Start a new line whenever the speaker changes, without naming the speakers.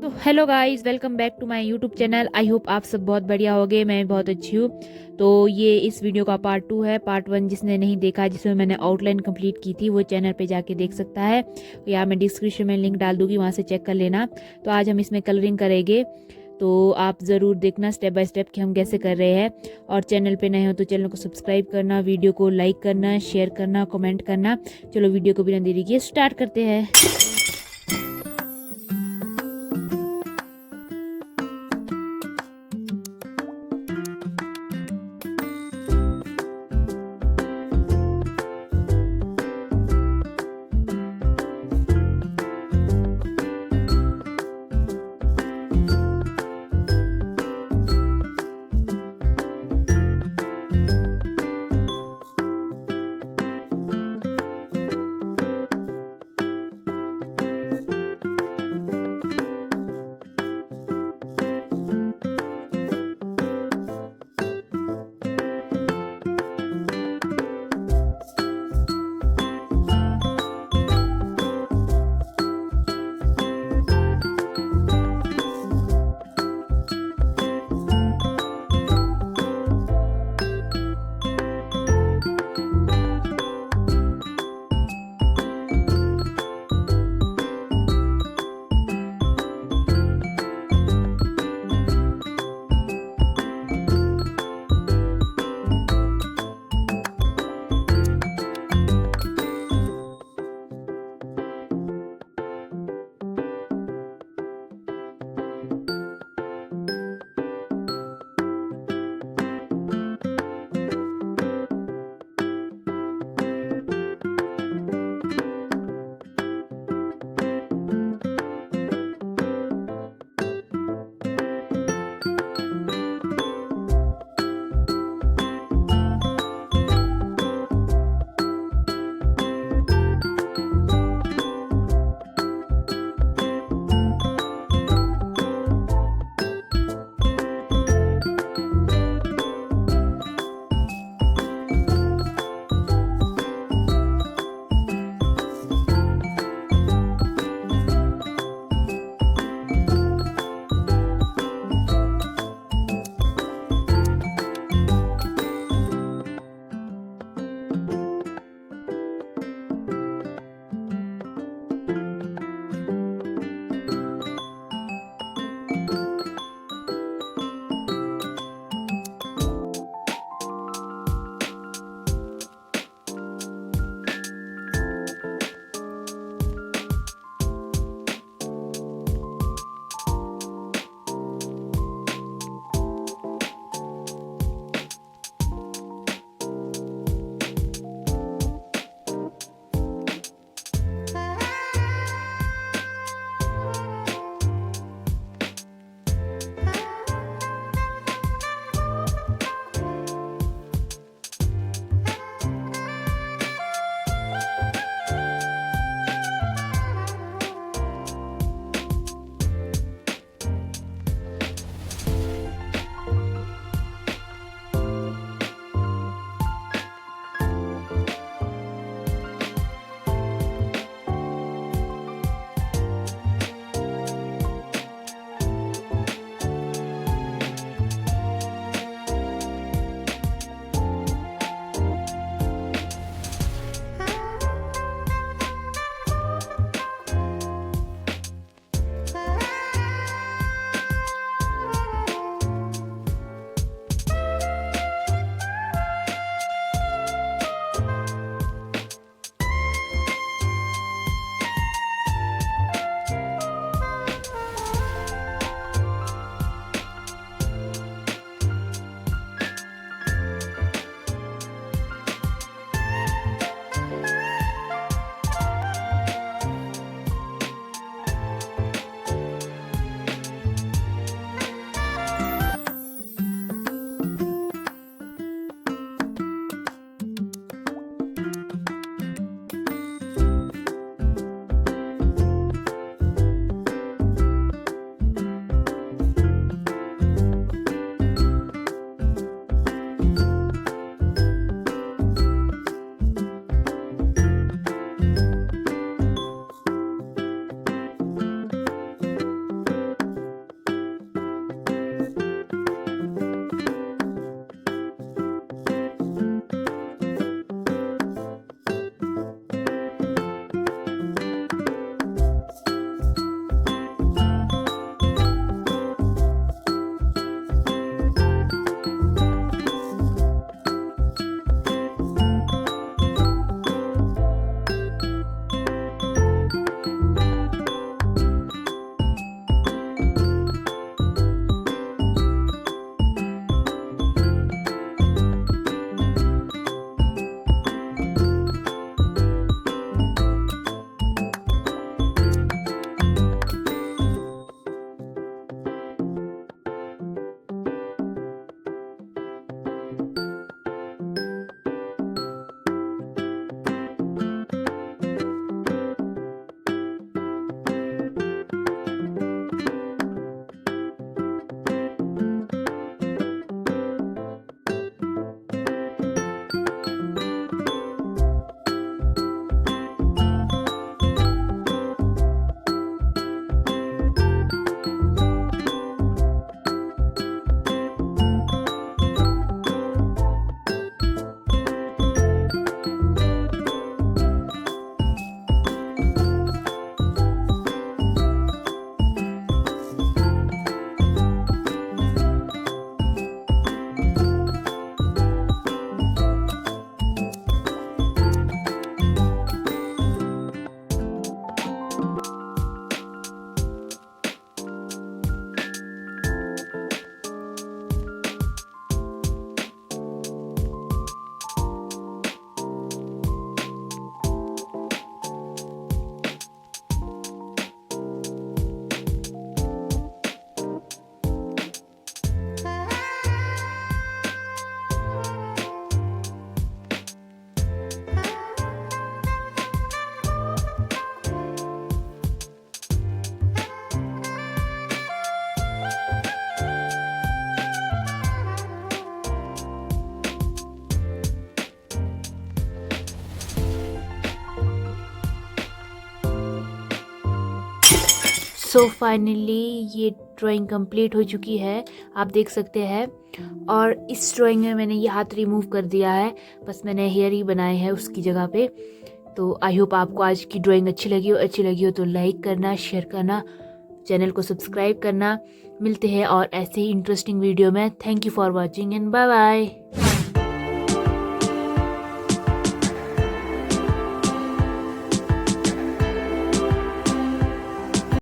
तो hello guys, welcome back to my YouTube channel. I hope आप सब बहुत बढ़िया होगे। मैं बहुत अच्छी हूँ। तो ये इस वीडियो का पार्ट 2 है। पार्ट 1 जिसने नहीं देखा, जिसमें मैंने आउटलाइन कंप्लीट की थी, वो चैनल पे जाके देख सकता है। या मैं डिस्क्रिप्शन में लिंक डाल दूंगी, वहाँ से चेक कर लेना। तो आज हम इसमें कलरिंग करेंगे, तो आप ज़रूर देखना स्टेप बाय स्टेप कि हम कैसे कर रहे हैं। और चैनल पे नए हो तो चैनल को सब्सक्राइब करना, वीडियो को लाइक करना, शेयर करना, कमेंट करना। चलो वीडियो को बिना देरी किए स्टार्ट करते हैं। सो फाइनली ये ड्राइंग कंप्लीट हो चुकी है, आप देख सकते हैं। और इस ड्राइंग में मैंने ये हाथ रिमूव कर दिया है, बस मैंने हेयर ही बनाए हैं उसकी जगह पे। तो आई होप आपको आज की ड्राइंग अच्छी लगी हो तो लाइक करना, शेयर करना, चैनल को सब्सक्राइब करना। मिलते हैं और ऐसे ही इंटरेस्टिंग वीडियो में। Thank you for watching and bye bye.